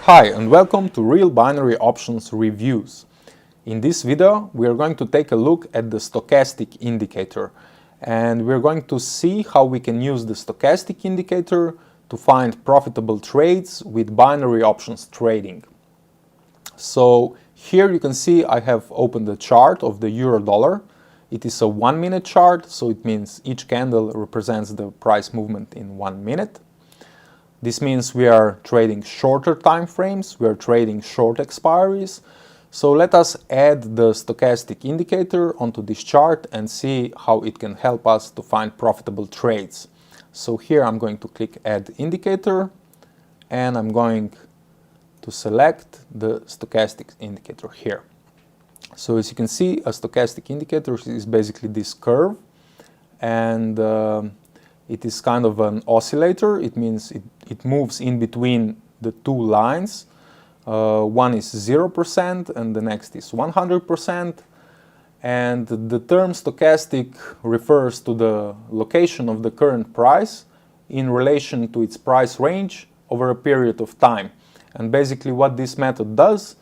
Hi and welcome to Real Binary Options Reviews. In this video we are going to take a look at the stochastic indicator, and we're going to see how we can use the stochastic indicator to find profitable trades with binary options trading. So here you can see I have opened the chart of the euro dollar. It is a 1 minute chart, so it means each candle represents the price movement in 1 minute. This means we are trading shorter time frames, we are trading short expiries. So let us add the stochastic indicator onto this chart and see how it can help us to find profitable trades. So here I'm going to click Add Indicator and I'm going to select the stochastic indicator here. So as you can see, a stochastic indicator is basically this curve, and it is kind of an oscillator. It means it moves in between the two lines. One is 0% and the next is 100%. And the term stochastic refers to the location of the current price in relation to its price range over a period of time. And basically what this method does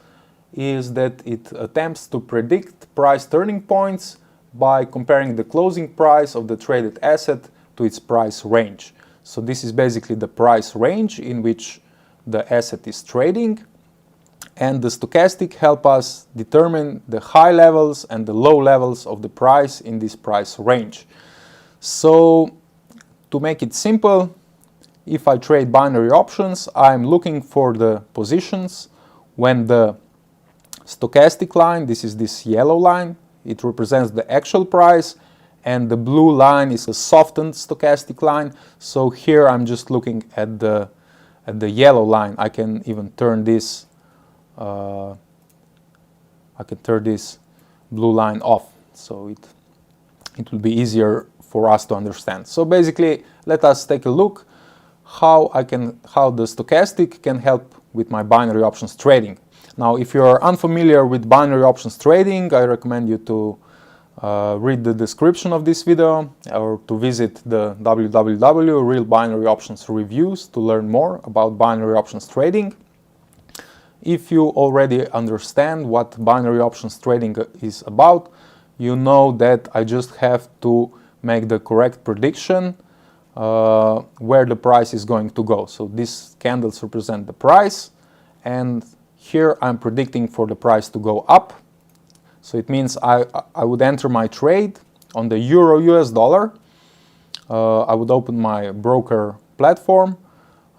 is that it attempts to predict price turning points by comparing the closing price of the traded asset to its price range. So this is basically the price range in which the asset is trading, and the stochastic help us determine the high levels and the low levels of the price in this price range. So to make it simple, if I trade binary options, I'm looking for the positions when the stochastic line, this is this yellow line, it represents the actual price, and the blue line is a softened stochastic line. So here I'm just looking at the yellow line. I can even turn this blue line off, so it will be easier for us to understand. So basically, let us take a look how the stochastic can help with my binary options trading. Now, if you are unfamiliar with binary options trading, I recommend you to read the description of this video or to visit the Real Binary Options Reviews to learn more about binary options trading. If you already understand what binary options trading is about, you know that I just have to make the correct prediction where the price is going to go. So these candles represent the price, and here I'm predicting for the price to go up. So it means I would enter my trade on the euro US dollar. I would open my broker platform,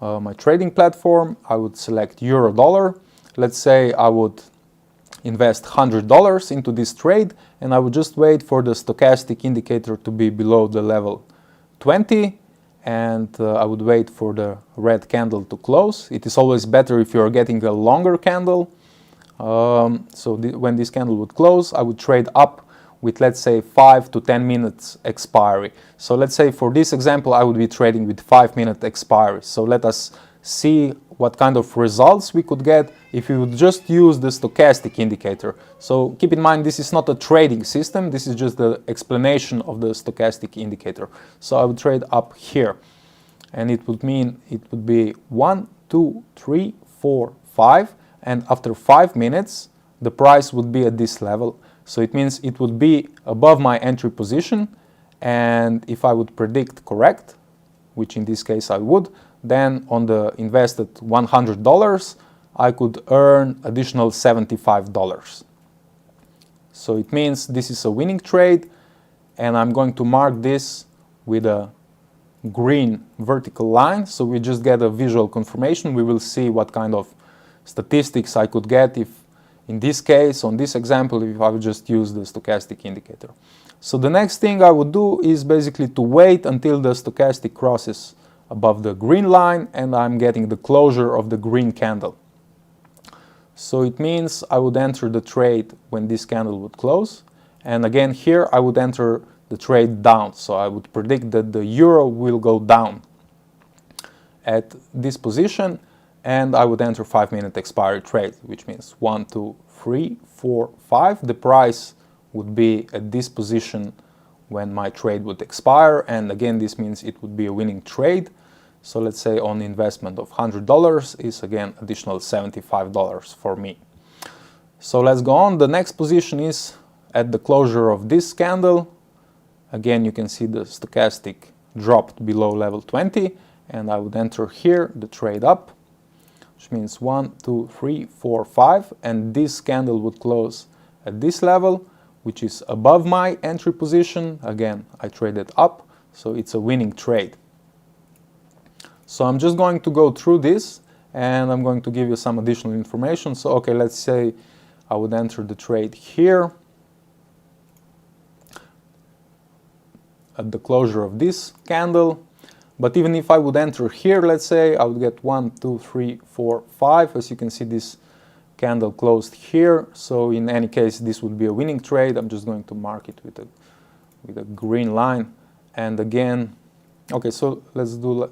my trading platform. I would select euro dollar. Let's say I would invest $100 into this trade, and I would just wait for the stochastic indicator to be below the level 20, and I would wait for the red candle to close. It is always better if you're getting a longer candle. When this candle would close, I would trade up with, let's say, 5 to 10 minutes expiry. So let's say for this example, I would be trading with 5-minute expiry. So let us see what kind of results we could get if we would just use the stochastic indicator. So keep in mind, this is not a trading system. This is just the explanation of the stochastic indicator. So I would trade up here, and it would mean it would be 1, 2, 3, 4, 5. And after 5 minutes, the price would be at this level. So it means it would be above my entry position. And if I would predict correct, which in this case I would, then on the invested $100, I could earn additional $75. So it means this is a winning trade, and I'm going to mark this with a green vertical line. So we just get a visual confirmation. We will see what kind of statistics I could get if, in this case, on this example, if I would just use the stochastic indicator. So the next thing I would do is basically to wait until the stochastic crosses above the green line and I'm getting the closure of the green candle. So it means I would enter the trade when this candle would close, and again here I would enter the trade down. So I would predict that the euro will go down at this position, and I would enter 5-minute expiry trade, which means 1, 2, 3, 4, 5. The price would be at this position when my trade would expire, and again this means it would be a winning trade. So let's say on investment of $100 is again additional $75 for me. So let's go on. The next position is at the closure of this candle. Again, you can see the stochastic dropped below level 20, and I would enter here the trade up, which means 1, 2, 3, 4, 5, and this candle would close at this level, which is above my entry position. Again, I traded up, so it's a winning trade. So I'm just going to go through this, and I'm going to give you some additional information. So okay, let's say I would enter the trade here at the closure of this candle. But even if I would enter here, let's say, I would get 1, 2, 3, 4, 5. As you can see, this candle closed here. So in any case, this would be a winning trade. I'm just going to mark it with a green line. And again, okay, so let's do,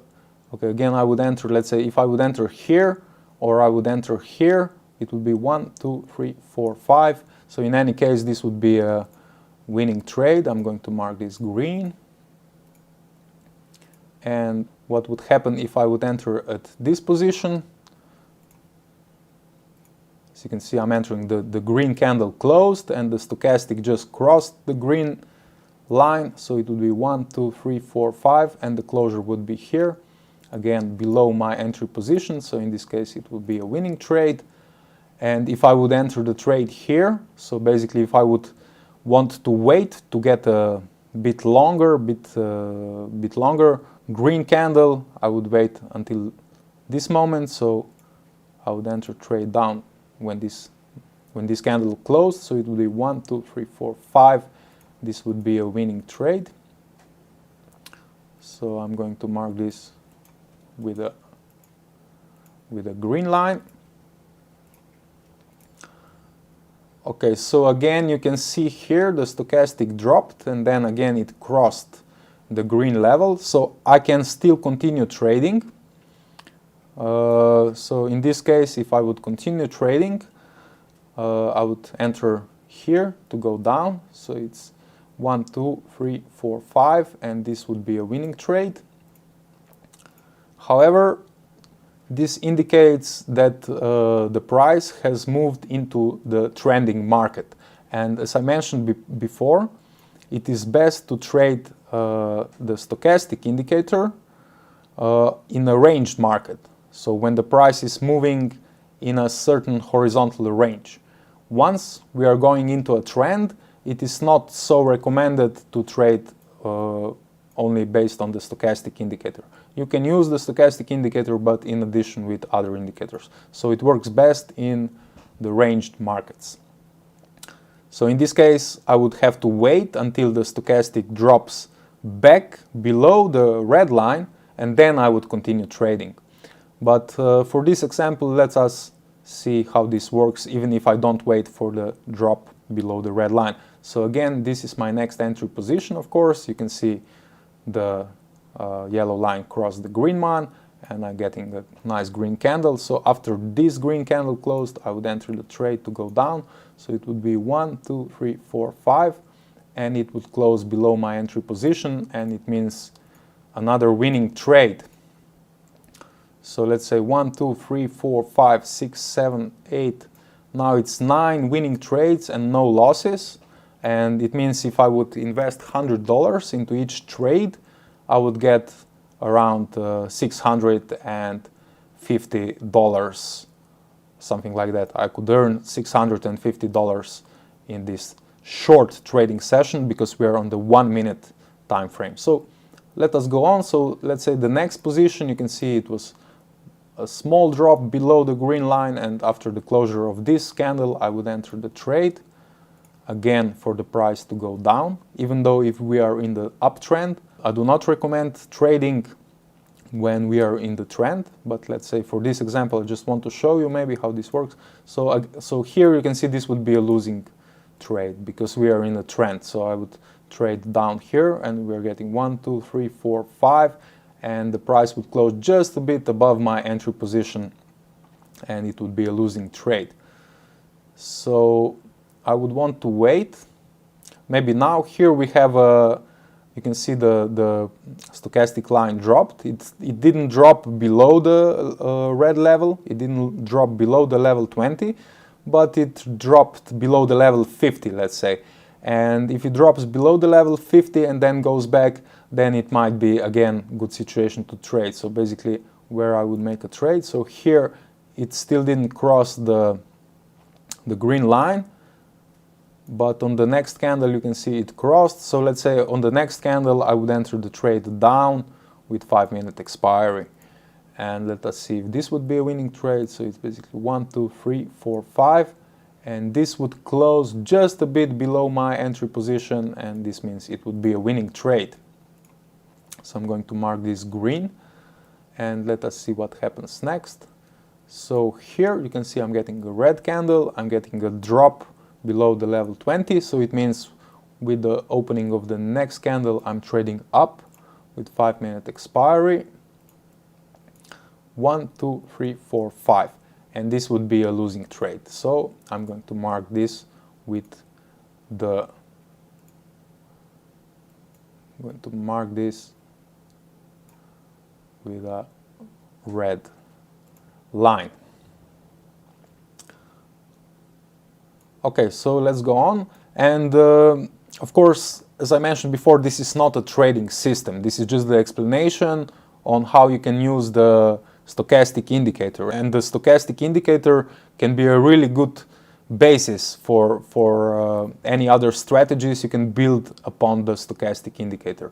okay, again, I would enter, let's say, if I would enter here or I would enter here, it would be 1, 2, 3, 4, 5. So in any case, this would be a winning trade. I'm going to mark this green. And what would happen if I would enter at this position? As you can see, I'm entering the green candle closed, and the stochastic just crossed the green line. So it would be 1, 2, 3, 4, 5, and the closure would be here, again below my entry position. So in this case, it would be a winning trade. And if I would enter the trade here, so basically if I would want to wait to get a bit longer green candle, I would wait until this moment. So I would enter trade down when this candle closed. So it would be 1, 2, 3, 4, 5. This would be a winning trade. So I'm going to mark this with a green line. Okay, so again, you can see here the stochastic dropped, and then again it crossed the green level. So I can still continue trading. So in this case, if I would continue trading, I would enter here to go down. So it's 1, 2, 3, 4, 5, and this would be a winning trade. However, this indicates that the price has moved into the trending market. And as I mentioned before, it is best to trade the stochastic indicator in a ranged market. So when the price is moving in a certain horizontal range. Once we are going into a trend, it is not so recommended to trade only based on the stochastic indicator. You can use the stochastic indicator, but in addition with other indicators. So it works best in the ranged markets. So in this case, I would have to wait until the stochastic drops back below the red line, and then I would continue trading. But for this example, let us see how this works, even if I don't wait for the drop below the red line. So again, this is my next entry position, of course. You can see the yellow line cross the green one, and I'm getting a nice green candle. So after this green candle closed, I would enter the trade to go down. So it would be 1, 2, 3, 4, 5, and it would close below my entry position, and it means another winning trade. So let's say 1, 2, 3, 4, 5, 6, 7, 8. Now it's 9 winning trades and no losses. And it means if I would invest $100 into each trade, I would get around $650, something like that. I could earn $650 in this short trading session because we are on the 1 minute time frame. So let us go on. So let's say the next position, you can see it was a small drop below the green line, and after the closure of this candle, I would enter the trade again for the price to go down. Even though if we are in the uptrend, I do not recommend trading when we are in the trend, but let's say for this example, I just want to show you maybe how this works. So here you can see this would be a losing trade because we are in a trend. So I would trade down here, and we're getting 1, 2, 3, 4, 5, and the price would close just a bit above my entry position, and it would be a losing trade. So I would want to wait. Maybe now here we have a you can see the stochastic line dropped. It didn't drop below the red level, it didn't drop below the level 20, but it dropped below the level 50, let's say. And if it drops below the level 50 and then goes back, then it might be again good situation to trade. So basically where I would make a trade. So here it still didn't cross the green line, but on the next candle you can see it crossed. So let's say on the next candle I would enter the trade down with 5-minute expiry, and let us see if this would be a winning trade. So it's basically 1, 2, 3, 4, 5, and this would close just a bit below my entry position, and this means it would be a winning trade. So I'm going to mark this green, and let us see what happens next. So here you can see I'm getting a red candle, I'm getting a drop below the level 20, so it means with the opening of the next candle I'm trading up with 5-minute expiry. 1, 2, 3, 4, 5, and this would be a losing trade. So I'm going to mark this with the a red line. Okay, so let's go on. And of course, as I mentioned before, this is not a trading system. This is just the explanation on how you can use the stochastic indicator. And the stochastic indicator can be a really good basis for any other strategies you can build upon the stochastic indicator.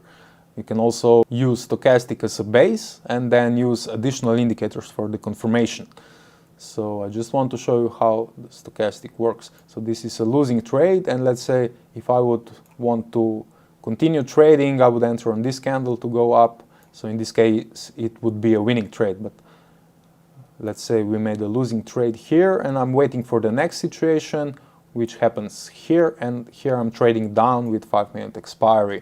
You can also use stochastic as a base and then use additional indicators for the confirmation. So I just want to show you how the stochastic works. So this is a losing trade, and let's say if I would want to continue trading, I would enter on this candle to go up. So in this case it would be a winning trade, but let's say we made a losing trade here and I'm waiting for the next situation, which happens here, and here I'm trading down with 5-minute expiry.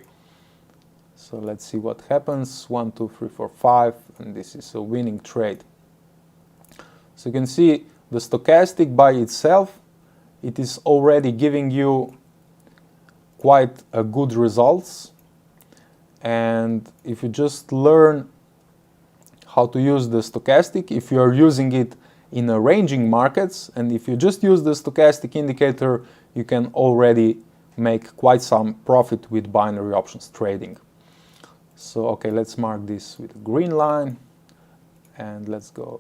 So let's see what happens. 1, 2, 3, 4, 5, and this is a winning trade. So you can see the stochastic by itself, it is already giving you quite a good results. And if you just learn how to use the stochastic, if you are using it in arranging markets, and if you just use the stochastic indicator, you can already make quite some profit with binary options trading. So okay, let's mark this with a green line and let's go.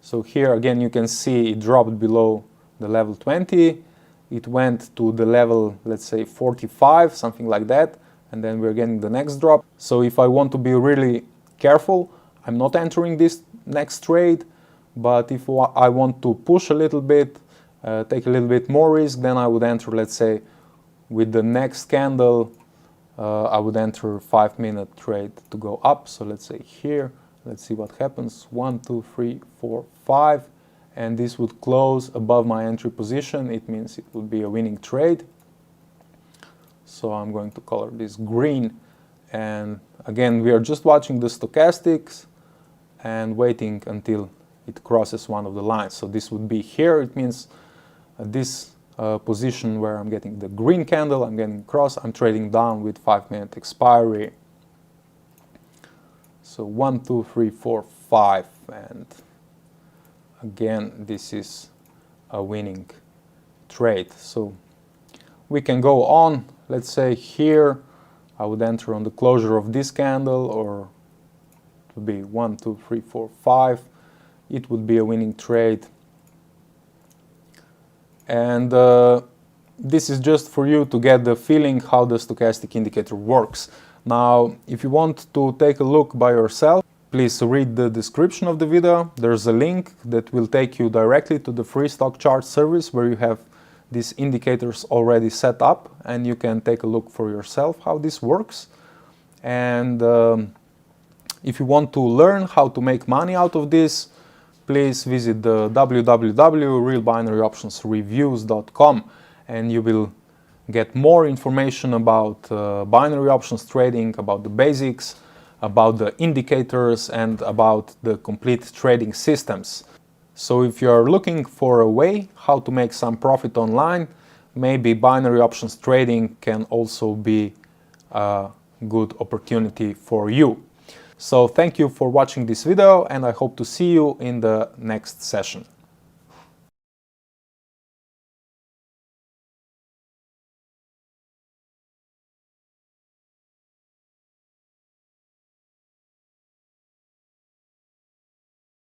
So here again you can see it dropped below the level 20, it went to the level, let's say 45, something like that, and then we're getting the next drop. So if I want to be really careful, I'm not entering this next trade, but if I want to push a little bit, take a little bit more risk, then I would enter, let's say, with the next candle, I would enter a 5-minute trade to go up. So let's say here, let's see what happens. 1, 2, 3, 4, 5, and this would close above my entry position. It means it would be a winning trade. So I'm going to color this green, and again we are just watching the stochastics and waiting until it crosses one of the lines. So this would be here. It means this position where I'm getting the green candle, I'm getting cross, I'm trading down with 5-minute expiry. So 1, 2, 3, 4, 5, and again this is a winning trade. So we can go on. Let's say here I would enter on the closure of this candle, or it would be 1, 2, 3, 4, 5. It would be a winning trade. And this is just for you to get the feeling how the stochastic indicator works. Now, if you want to take a look by yourself, please read the description of the video. There's a link that will take you directly to the free stock chart service where you have these indicators already set up, and you can take a look for yourself how this works. And if you want to learn how to make money out of this, please visit the www.realbinaryoptionsreviews.com, and you will get more information about binary options trading, about the basics, about the indicators, and about the complete trading systems. So if you are looking for a way how to make some profit online, maybe binary options trading can also be a good opportunity for you. So thank you for watching this video, and I hope to see you in the next session.